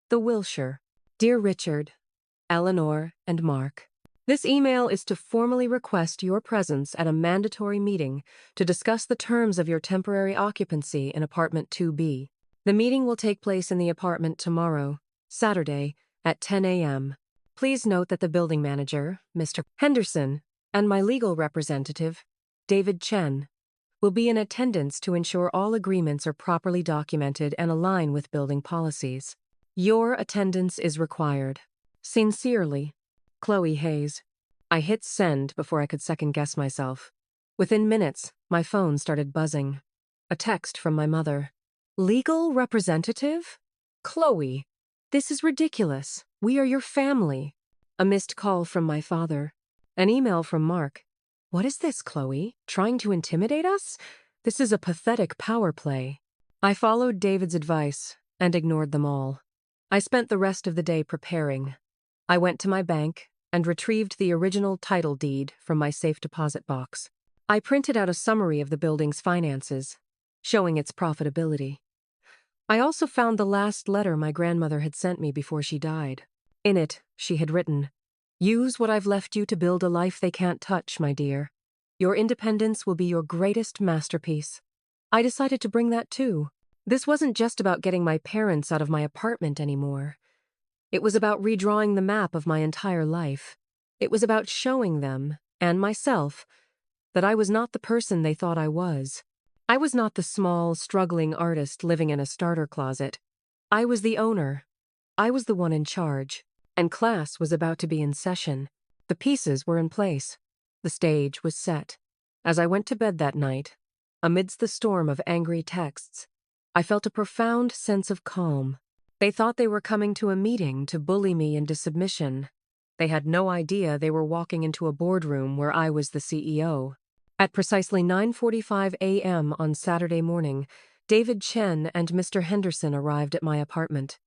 The Wilshire. Dear Richard, Eleanor, and Mark. This email is to formally request your presence at a mandatory meeting to discuss the terms of your temporary occupancy in apartment 2B. The meeting will take place in the apartment tomorrow, Saturday, at 10 a.m. Please note that the building manager, Mr. Henderson, and my legal representative, David Chen, will be in attendance to ensure all agreements are properly documented and align with building policies. Your attendance is required. Sincerely, Chloe Hayes. I hit send before I could second-guess myself. Within minutes, my phone started buzzing. A text from my mother. Legal representative? Chloe, this is ridiculous. We are your family. A missed call from my father. An email from Mark. What is this, Chloe? Trying to intimidate us? This is a pathetic power play. I followed David's advice and ignored them all. I spent the rest of the day preparing. I went to my bank and retrieved the original title deed from my safe deposit box. I printed out a summary of the building's finances, showing its profitability. I also found the last letter my grandmother had sent me before she died. In it, she had written, "Use what I've left you to build a life they can't touch, my dear. Your independence will be your greatest masterpiece." I decided to bring that too. This wasn't just about getting my parents out of my apartment anymore. It was about redrawing the map of my entire life. It was about showing them, and myself, that I was not the person they thought I was. I was not the small, struggling artist living in a starter closet. I was the owner. I was the one in charge. And class was about to be in session. The pieces were in place. The stage was set. As I went to bed that night, amidst the storm of angry texts, I felt a profound sense of calm. They thought they were coming to a meeting to bully me into submission. They had no idea they were walking into a boardroom where I was the CEO. At precisely 9:45 a.m. on Saturday morning, David Chen and Mr. Henderson arrived at my apartment.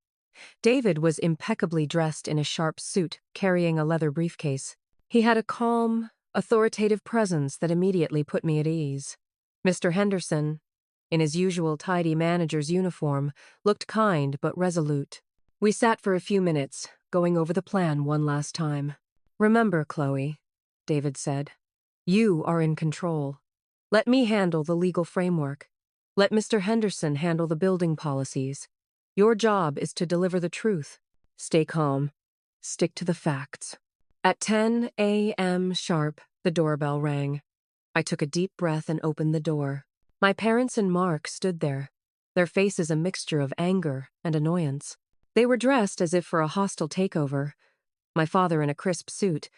David was impeccably dressed in a sharp suit, carrying a leather briefcase. He had a calm, authoritative presence that immediately put me at ease. Mr. Henderson, in his usual tidy manager's uniform, looked kind but resolute. We sat for a few minutes, going over the plan one last time. "Remember, Chloe," David said, "you are in control. Let me handle the legal framework. Let Mr. Henderson handle the building policies. Your job is to deliver the truth. Stay calm. Stick to the facts." At 10 a.m. sharp, the doorbell rang. I took a deep breath and opened the door. My parents and Mark stood there, their faces a mixture of anger and annoyance. They were dressed as if for a hostile takeover. My father in a crisp suit,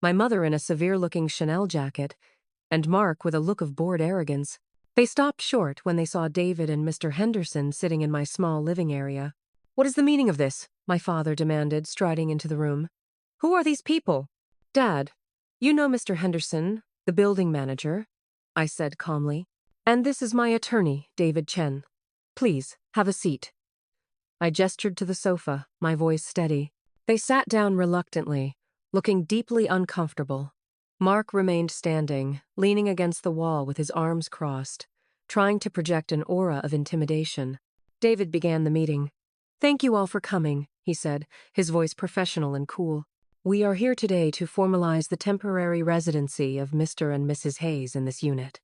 my mother in a severe-looking Chanel jacket, and Mark with a look of bored arrogance. They stopped short when they saw David and Mr. Henderson sitting in my small living area. "What is the meaning of this?" my father demanded, striding into the room. "Who are these people?" "Dad, you know Mr. Henderson, the building manager," I said calmly. "And this is my attorney, David Chen. Please, have a seat." I gestured to the sofa, my voice steady. They sat down reluctantly, looking deeply uncomfortable. Mark remained standing, leaning against the wall with his arms crossed, trying to project an aura of intimidation. David began the meeting. "Thank you all for coming," he said, his voice professional and cool. "We are here today to formalize the temporary residency of Mr. and Mrs. Hayes in this unit.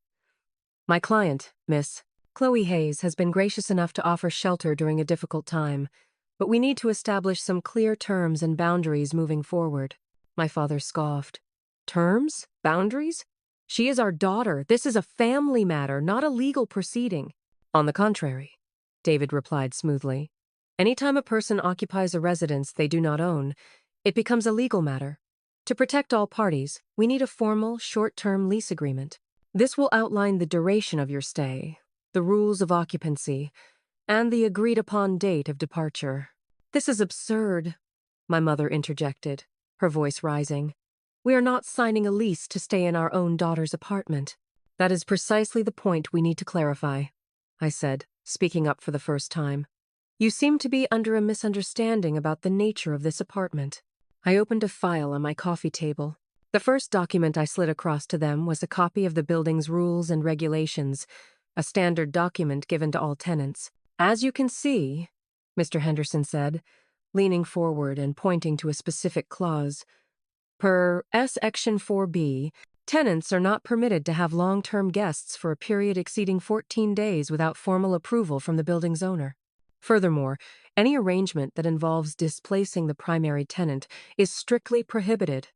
My client, Miss Chloe Hayes, has been gracious enough to offer shelter during a difficult time, but we need to establish some clear terms and boundaries moving forward." My father scoffed. "Terms? Boundaries? She is our daughter. This is a family matter, not a legal proceeding." "On the contrary," David replied smoothly. "Anytime a person occupies a residence they do not own, it becomes a legal matter. To protect all parties, we need a formal, short-term lease agreement. This will outline the duration of your stay, the rules of occupancy, and the agreed-upon date of departure." "This is absurd," my mother interjected, her voice rising. "We are not signing a lease to stay in our own daughter's apartment." "That is precisely the point we need to clarify," I said, speaking up for the first time. "You seem to be under a misunderstanding about the nature of this apartment." I opened a file on my coffee table. The first document I slid across to them was a copy of the building's rules and regulations, a standard document given to all tenants. "As you can see," Mr. Henderson said, leaning forward and pointing to a specific clause, "per Section 4B, tenants are not permitted to have long-term guests for a period exceeding 14 days without formal approval from the building's owner. Furthermore, any arrangement that involves displacing the primary tenant is strictly prohibited."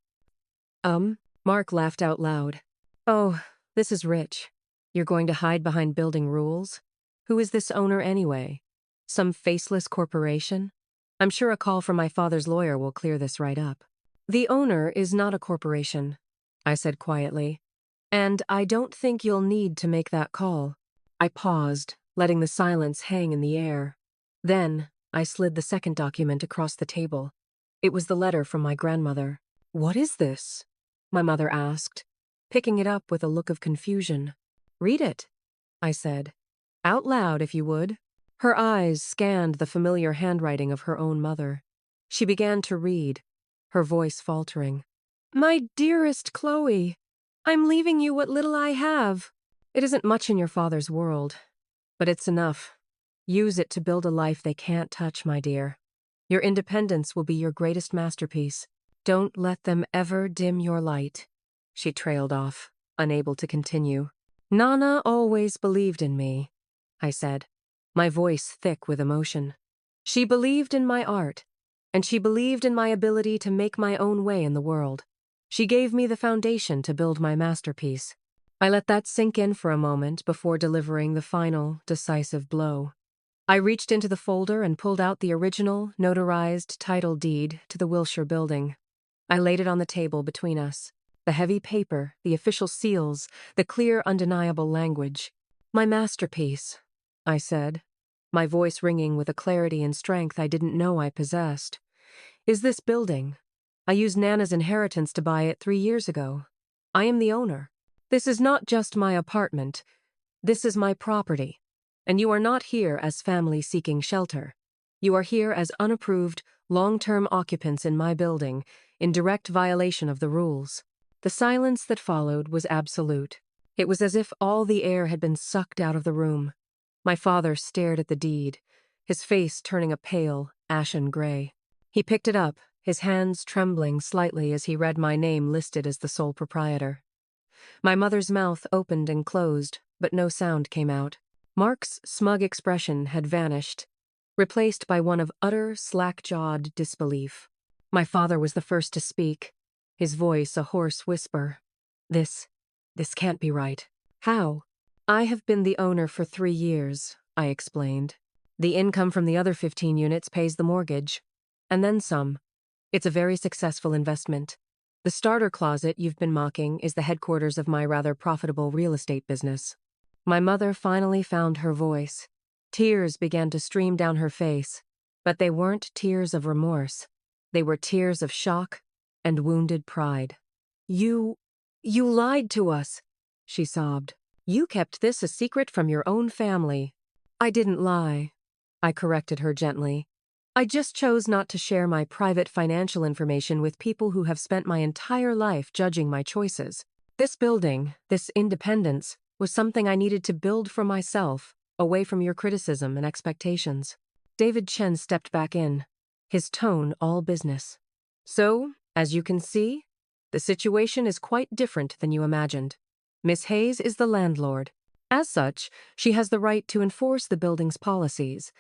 Mark laughed out loud. Oh, this is rich. You're going to hide behind building rules? Who is this owner anyway? Some faceless corporation? I'm sure a call from my father's lawyer will clear this right up. The owner is not a corporation, I said quietly. And I don't think you'll need to make that call. I paused, letting the silence hang in the air. Then, I slid the second document across the table. It was the letter from my grandmother. What is this? My mother asked, picking it up with a look of confusion. Read it, I said. Out loud, if you would. Her eyes scanned the familiar handwriting of her own mother. She began to read, her voice faltering. My dearest Chloe, I'm leaving you what little I have. It isn't much in your father's world, but it's enough. Use it to build a life they can't touch, my dear. Your independence will be your greatest masterpiece. Don't let them ever dim your light. She trailed off, unable to continue. Nana always believed in me, I said, my voice thick with emotion. She believed in my art, and she believed in my ability to make my own way in the world. She gave me the foundation to build my masterpiece. I let that sink in for a moment before delivering the final, decisive blow. I reached into the folder and pulled out the original, notarized title deed to the Wilshire building. I laid it on the table between us. The heavy paper, the official seals, the clear, undeniable language. My masterpiece, I said, my voice ringing with a clarity and strength I didn't know I possessed. Is this building? I used Nana's inheritance to buy it 3 years ago. I am the owner. This is not just my apartment. This is my property. And you are not here as family seeking shelter. You are here as unapproved, long-term occupants in my building, in direct violation of the rules. The silence that followed was absolute. It was as if all the air had been sucked out of the room. My father stared at the deed, his face turning a pale, ashen gray. He picked it up, his hands trembling slightly as he read my name listed as the sole proprietor. My mother's mouth opened and closed, but no sound came out. Mark's smug expression had vanished, replaced by one of utter, slack-jawed disbelief. My father was the first to speak, his voice a hoarse whisper. This can't be right. How? I have been the owner for 3 years, I explained. The income from the other 15 units pays the mortgage. And then some. It's a very successful investment. The starter closet you've been mocking is the headquarters of my rather profitable real estate business. My mother finally found her voice. Tears began to stream down her face, but they weren't tears of remorse. They were tears of shock and wounded pride. You lied to us, she sobbed. You kept this a secret from your own family. I didn't lie, I corrected her gently. I just chose not to share my private financial information with people who have spent my entire life judging my choices. This building, this independence, was something I needed to build for myself, away from your criticism and expectations. David Chen stepped back in, his tone all business. So, as you can see, the situation is quite different than you imagined. Miss Hayes is the landlord. As such, she has the right to enforce the building's policies.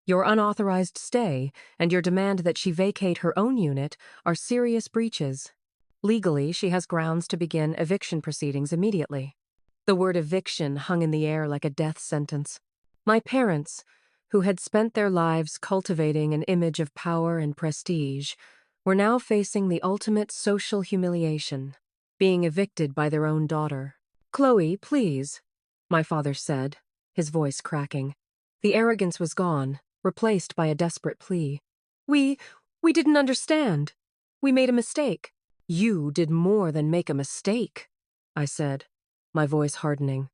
Your unauthorized stay and your demand that she vacate her own unit are serious breaches. Legally, she has grounds to begin eviction proceedings immediately. The word eviction hung in the air like a death sentence. My parents, who had spent their lives cultivating an image of power and prestige, were now facing the ultimate social humiliation, being evicted by their own daughter. Chloe, please, my father said, his voice cracking. The arrogance was gone, replaced by a desperate plea. We didn't understand. We made a mistake. You did more than make a mistake, I said, my voice hardening.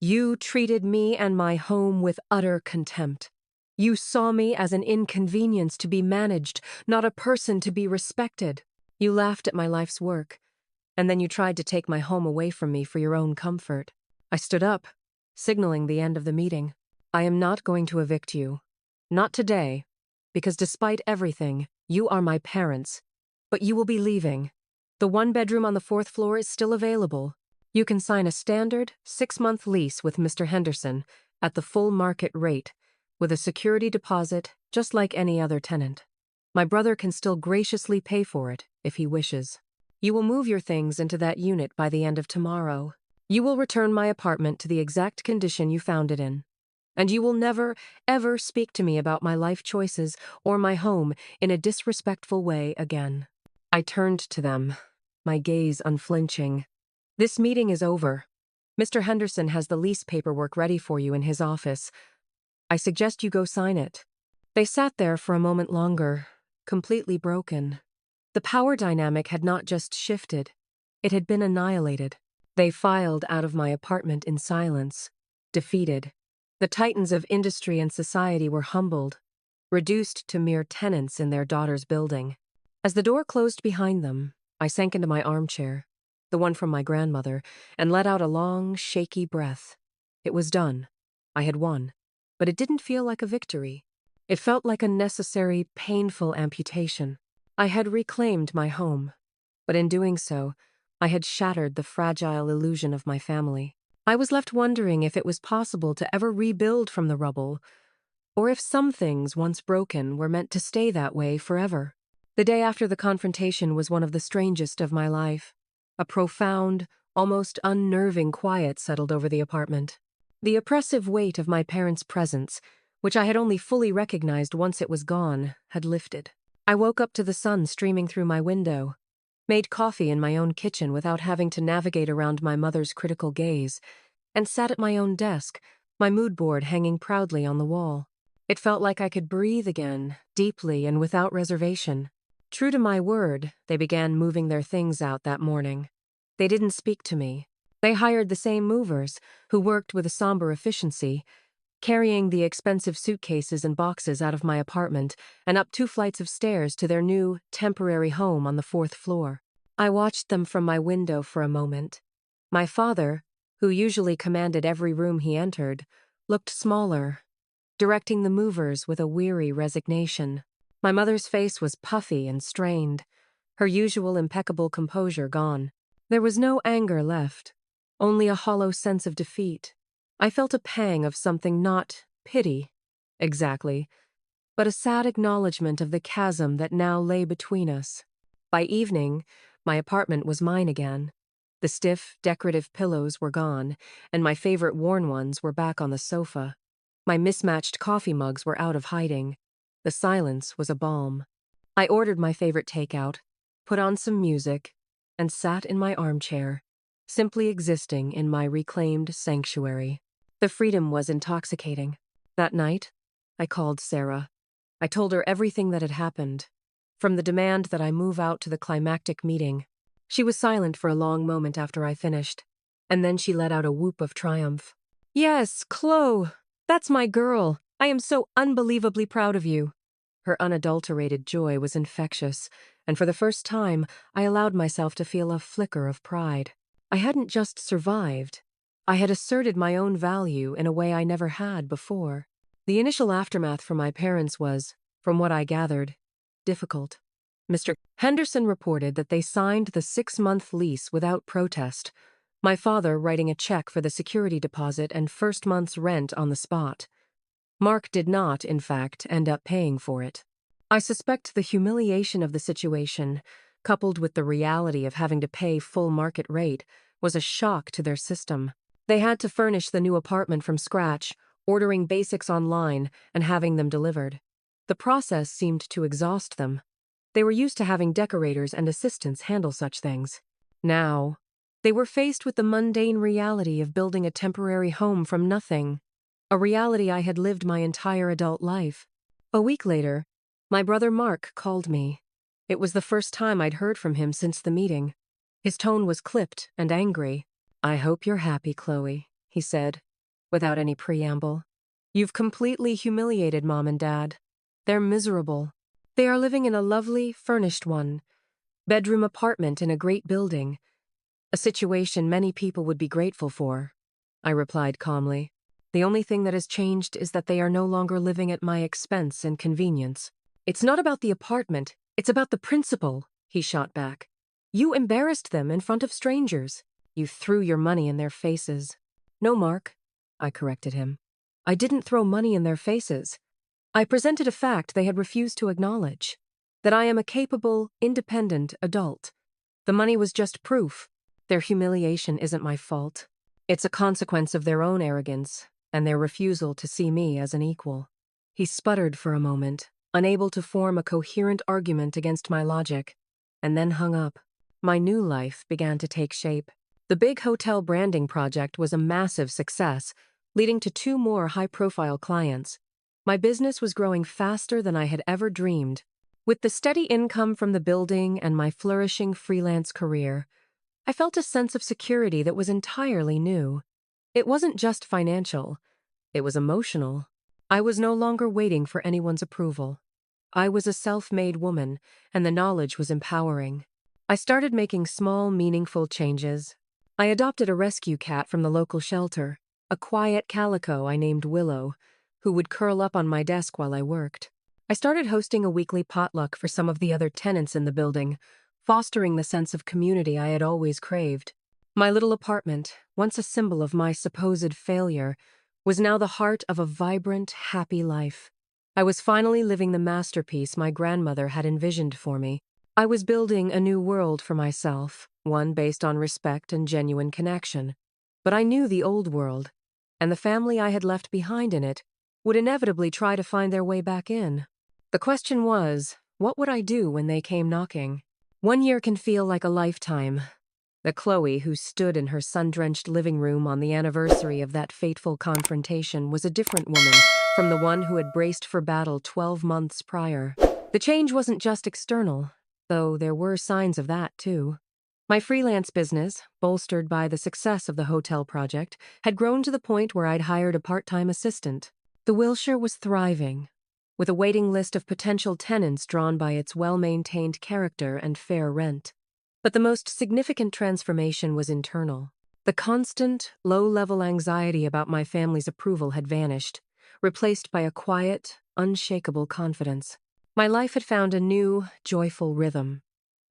You treated me and my home with utter contempt. You saw me as an inconvenience to be managed, not a person to be respected. You laughed at my life's work, and then you tried to take my home away from me for your own comfort. I stood up, signaling the end of the meeting. I am not going to evict you. Not today, because despite everything, you are my parents. But you will be leaving. The 1-bedroom on the 4th floor is still available. You can sign a standard 6-month lease with Mr. Henderson at the full market rate, with a security deposit just like any other tenant. My brother can still graciously pay for it if he wishes. You will move your things into that unit by the end of tomorrow. You will return my apartment to the exact condition you found it in. And you will never, ever speak to me about my life choices or my home in a disrespectful way again." I turned to them, my gaze unflinching. "This meeting is over. Mr. Henderson has the lease paperwork ready for you in his office. I suggest you go sign it." They sat there for a moment longer, completely broken. The power dynamic had not just shifted, it had been annihilated. They filed out of my apartment in silence, defeated. The titans of industry and society were humbled, reduced to mere tenants in their daughter's building. As the door closed behind them, I sank into my armchair, the one from my grandmother, and let out a long, shaky breath. It was done. I had won. But it didn't feel like a victory. It felt like a necessary, painful amputation. I had reclaimed my home, but in doing so, I had shattered the fragile illusion of my family. I was left wondering if it was possible to ever rebuild from the rubble, or if some things once broken were meant to stay that way forever. The day after the confrontation was one of the strangest of my life. A profound, almost unnerving quiet settled over the apartment. The oppressive weight of my parents' presence, which I had only fully recognized once it was gone, had lifted. I woke up to the sun streaming through my window, made coffee in my own kitchen without having to navigate around my mother's critical gaze, and sat at my own desk, my mood board hanging proudly on the wall. It felt like I could breathe again, deeply and without reservation. True to my word, they began moving their things out that morning. They didn't speak to me. They hired the same movers, who worked with a somber efficiency, carrying the expensive suitcases and boxes out of my apartment and up 2 flights of stairs to their new, temporary home on the 4th floor. I watched them from my window for a moment. My father, who usually commanded every room he entered, looked smaller, directing the movers with a weary resignation. My mother's face was puffy and strained, her usual impeccable composure gone. There was no anger left, only a hollow sense of defeat. I felt a pang of something not pity, exactly, but a sad acknowledgement of the chasm that now lay between us. By evening, my apartment was mine again. The stiff, decorative pillows were gone, and my favorite worn ones were back on the sofa. My mismatched coffee mugs were out of hiding. The silence was a balm. I ordered my favorite takeout, put on some music, and sat in my armchair, simply existing in my reclaimed sanctuary. The freedom was intoxicating. That night, I called Sarah. I told her everything that had happened, from the demand that I move out to the climactic meeting. She was silent for a long moment after I finished, and then she let out a whoop of triumph. "Yes, Chloe, that's my girl. I am so unbelievably proud of you." Her unadulterated joy was infectious, and for the first time, I allowed myself to feel a flicker of pride. I hadn't just survived. I had asserted my own value in a way I never had before. The initial aftermath for my parents was, from what I gathered, difficult. Mr. Henderson reported that they signed the 6-month lease without protest, my father writing a check for the security deposit and first month's rent on the spot. Mark did not, in fact, end up paying for it. I suspect the humiliation of the situation, coupled with the reality of having to pay full market rate, was a shock to their system. They had to furnish the new apartment from scratch, ordering basics online and having them delivered. The process seemed to exhaust them. They were used to having decorators and assistants handle such things. Now, they were faced with the mundane reality of building a temporary home from nothing, a reality I had lived my entire adult life. A week later, my brother Mark called me. It was the first time I'd heard from him since the meeting. His tone was clipped and angry. "I hope you're happy, Chloe," he said, without any preamble. "You've completely humiliated Mom and Dad. They're miserable. They are living in a lovely, furnished bedroom apartment in a great building, a situation many people would be grateful for," I replied calmly. "The only thing that has changed is that they are no longer living at my expense and convenience." "It's not about the apartment, it's about the principle," he shot back. "You embarrassed them in front of strangers. You threw your money in their faces." "No, Mark," I corrected him. "I didn't throw money in their faces. I presented a fact they had refused to acknowledge, that I am a capable, independent adult. The money was just proof. Their humiliation isn't my fault. It's a consequence of their own arrogance and their refusal to see me as an equal. He sputtered for a moment, unable to form a coherent argument against my logic, and then hung up. My new life began to take shape. The big hotel branding project was a massive success, leading to 2 more high-profile clients. My business was growing faster than I had ever dreamed. With the steady income from the building and my flourishing freelance career, I felt a sense of security that was entirely new. It wasn't just financial, it was emotional. I was no longer waiting for anyone's approval. I was a self-made woman, and the knowledge was empowering. I started making small, meaningful changes. I adopted a rescue cat from the local shelter, a quiet calico I named Willow, who would curl up on my desk while I worked. I started hosting a weekly potluck for some of the other tenants in the building, fostering the sense of community I had always craved. My little apartment, once a symbol of my supposed failure, was now the heart of a vibrant, happy life. I was finally living the masterpiece my grandmother had envisioned for me. I was building a new world for myself, one based on respect and genuine connection. But I knew the old world, and the family I had left behind in it, would inevitably try to find their way back in. The question was, what would I do when they came knocking? 1 year can feel like a lifetime. The Chloe who stood in her sun-drenched living room on the anniversary of that fateful confrontation was a different woman from the one who had braced for battle 12 months prior. The change wasn't just external, though there were signs of that too. My freelance business, bolstered by the success of the hotel project, had grown to the point where I'd hired a part-time assistant. The Wilshire was thriving, with a waiting list of potential tenants drawn by its well-maintained character and fair rent. But the most significant transformation was internal. The constant, low-level anxiety about my family's approval had vanished, replaced by a quiet, unshakable confidence. My life had found a new, joyful rhythm.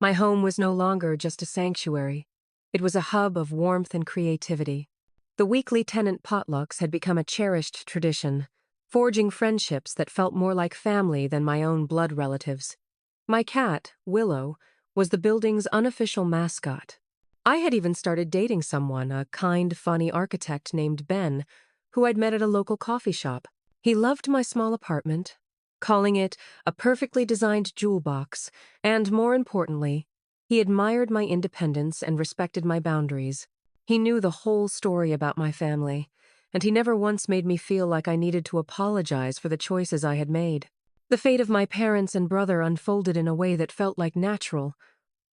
My home was no longer just a sanctuary. It was a hub of warmth and creativity. The weekly tenant potlucks had become a cherished tradition, forging friendships that felt more like family than my own blood relatives. My cat, Willow, was the building's unofficial mascot. I had even started dating someone, a kind, funny architect named Ben, who I'd met at a local coffee shop. He loved my small apartment, calling it a perfectly designed jewel box, and more importantly, he admired my independence and respected my boundaries. He knew the whole story about my family, and he never once made me feel like I needed to apologize for the choices I had made. The fate of my parents and brother unfolded in a way that felt like natural,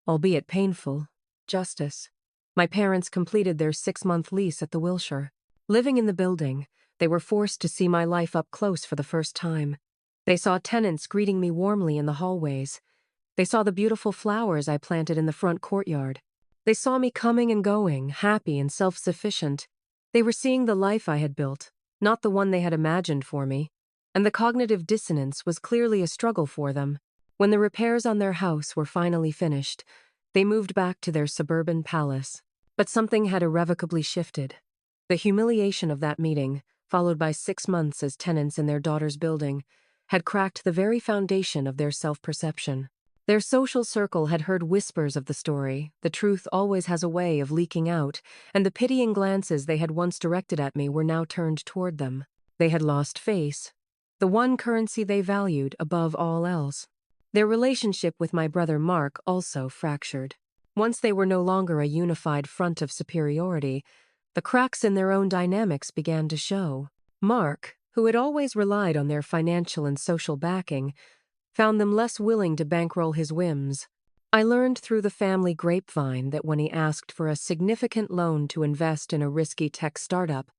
albeit painful, justice. My parents completed their 6-month lease at the Wilshire. Living in the building, they were forced to see my life up close for the first time. They saw tenants greeting me warmly in the hallways. They saw the beautiful flowers I planted in the front courtyard. They saw me coming and going, happy and self-sufficient. They were seeing the life I had built, not the one they had imagined for me. And the cognitive dissonance was clearly a struggle for them. When the repairs on their house were finally finished, they moved back to their suburban palace. But something had irrevocably shifted. The humiliation of that meeting, followed by 6 months as tenants in their daughter's building, had cracked the very foundation of their self-perception. Their social circle had heard whispers of the story. The truth always has a way of leaking out, and the pitying glances they had once directed at me were now turned toward them. They had lost face, the one currency they valued above all else. Their relationship with my brother Mark also fractured. Once they were no longer a unified front of superiority, the cracks in their own dynamics began to show. Mark, who had always relied on their financial and social backing, found them less willing to bankroll his whims. I learned through the family grapevine that when he asked for a significant loan to invest in a risky tech startup,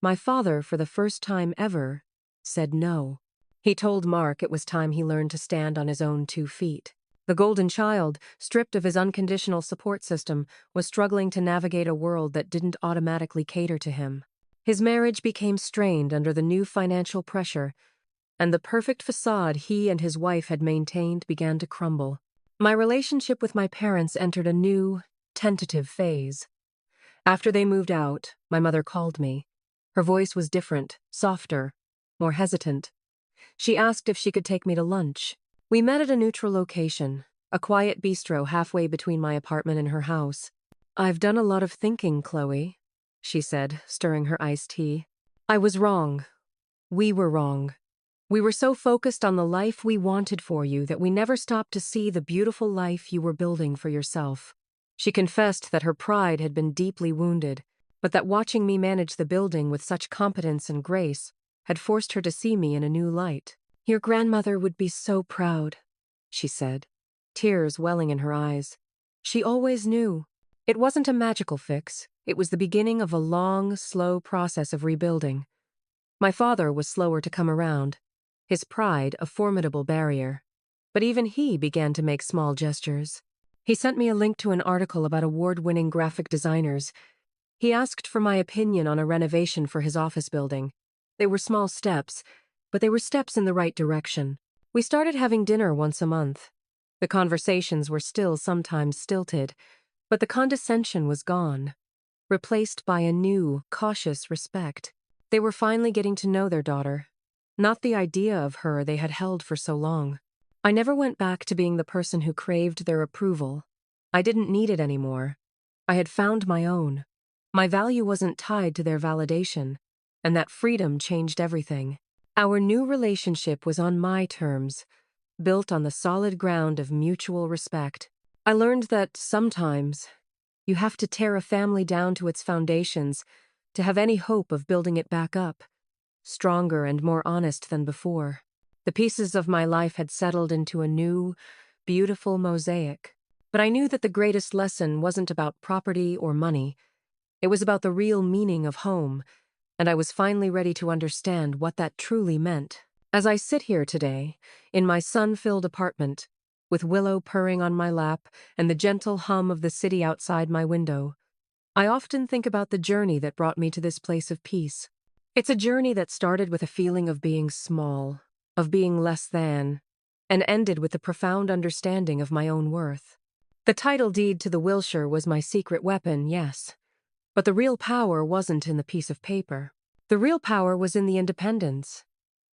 my father, for the first time ever, said no. He told Mark it was time he learned to stand on his own 2 feet. The golden child, stripped of his unconditional support system, was struggling to navigate a world that didn't automatically cater to him. His marriage became strained under the new financial pressure, and the perfect facade he and his wife had maintained began to crumble. My relationship with my parents entered a new, tentative phase. After they moved out, my mother called me. Her voice was different, softer, more hesitant. She asked if she could take me to lunch. We met at a neutral location, a quiet bistro halfway between my apartment and her house. "I've done a lot of thinking, Chloe," she said, stirring her iced tea. "I was wrong. We were wrong. We were so focused on the life we wanted for you that we never stopped to see the beautiful life you were building for yourself." She confessed that her pride had been deeply wounded, but that watching me manage the building with such competence and grace had forced her to see me in a new light. "Your grandmother would be so proud," she said, tears welling in her eyes. She always knew. It wasn't a magical fix. It was the beginning of a long, slow process of rebuilding. My father was slower to come around, his pride a formidable barrier. But even he began to make small gestures. He sent me a link to an article about award-winning graphic designers. He asked for my opinion on a renovation for his office building. They were small steps, but they were steps in the right direction. We started having dinner once a month. The conversations were still sometimes stilted, but the condescension was gone, replaced by a new, cautious respect. They were finally getting to know their daughter, not the idea of her they had held for so long. I never went back to being the person who craved their approval. I didn't need it anymore. I had found my own. My value wasn't tied to their validation, and that freedom changed everything. Our new relationship was on my terms, built on the solid ground of mutual respect. I learned that sometimes you have to tear a family down to its foundations to have any hope of building it back up, stronger and more honest than before. The pieces of my life had settled into a new, beautiful mosaic. But I knew that the greatest lesson wasn't about property or money. It was about the real meaning of home, and I was finally ready to understand what that truly meant. As I sit here today, in my sun-filled apartment, with Willow purring on my lap and the gentle hum of the city outside my window, I often think about the journey that brought me to this place of peace. It's a journey that started with a feeling of being small, of being less than, and ended with a profound understanding of my own worth. The title deed to the Wilshire was my secret weapon, yes, but the real power wasn't in the piece of paper. The real power was in the independence.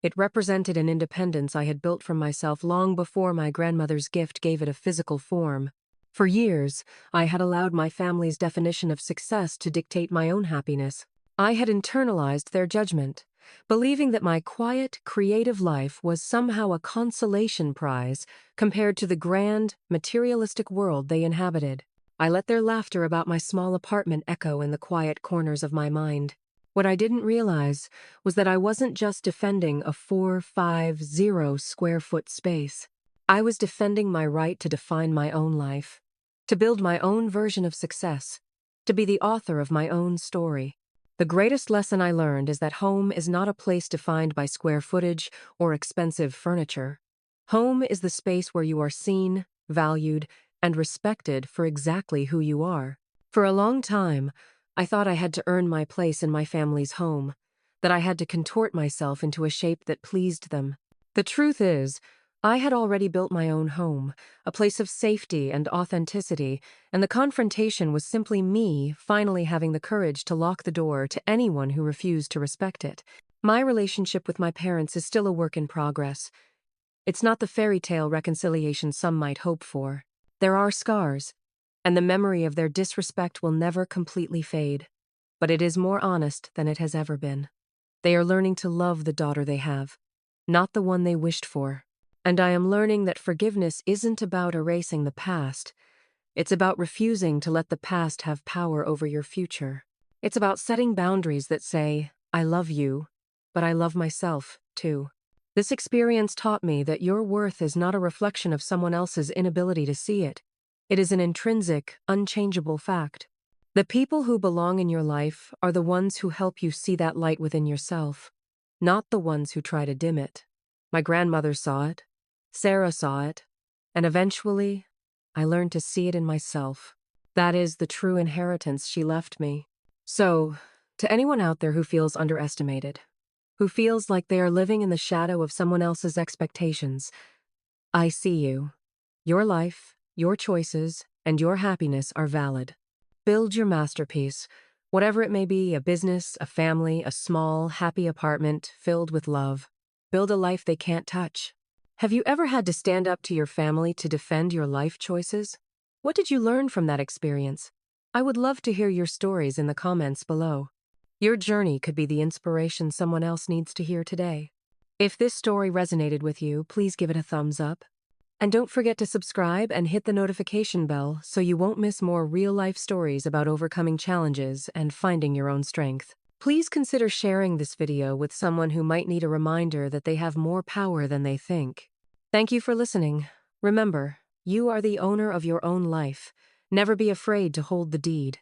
It represented an independence I had built for myself long before my grandmother's gift gave it a physical form. For years, I had allowed my family's definition of success to dictate my own happiness. I had internalized their judgment, believing that my quiet, creative life was somehow a consolation prize compared to the grand, materialistic world they inhabited. I let their laughter about my small apartment echo in the quiet corners of my mind. What I didn't realize was that I wasn't just defending a 450 square foot space. I was defending my right to define my own life, to build my own version of success, to be the author of my own story. The greatest lesson I learned is that home is not a place defined by square footage or expensive furniture. Home is the space where you are seen, valued, and respected for exactly who you are. For a long time, I thought I had to earn my place in my family's home, that I had to contort myself into a shape that pleased them. The truth is, I had already built my own home, a place of safety and authenticity, and the confrontation was simply me finally having the courage to lock the door to anyone who refused to respect it. My relationship with my parents is still a work in progress. It's not the fairy tale reconciliation some might hope for. There are scars, and the memory of their disrespect will never completely fade. But it is more honest than it has ever been. They are learning to love the daughter they have, not the one they wished for. And I am learning that forgiveness isn't about erasing the past. It's about refusing to let the past have power over your future. It's about setting boundaries that say, I love you, but I love myself, too. This experience taught me that your worth is not a reflection of someone else's inability to see it. It is an intrinsic, unchangeable fact. The people who belong in your life are the ones who help you see that light within yourself, not the ones who try to dim it. My grandmother saw it. Sarah saw it, and eventually, I learned to see it in myself. That is the true inheritance she left me. So, to anyone out there who feels underestimated, who feels like they are living in the shadow of someone else's expectations, I see you. Your life, your choices, and your happiness are valid. Build your masterpiece, whatever it may be, a business, a family, a small, happy apartment filled with love. Build a life they can't touch. Have you ever had to stand up to your family to defend your life choices? What did you learn from that experience? I would love to hear your stories in the comments below. Your journey could be the inspiration someone else needs to hear today. If this story resonated with you, please give it a thumbs up. And don't forget to subscribe and hit the notification bell so you won't miss more real-life stories about overcoming challenges and finding your own strength. Please consider sharing this video with someone who might need a reminder that they have more power than they think. Thank you for listening. Remember, you are the owner of your own life. Never be afraid to hold the deed.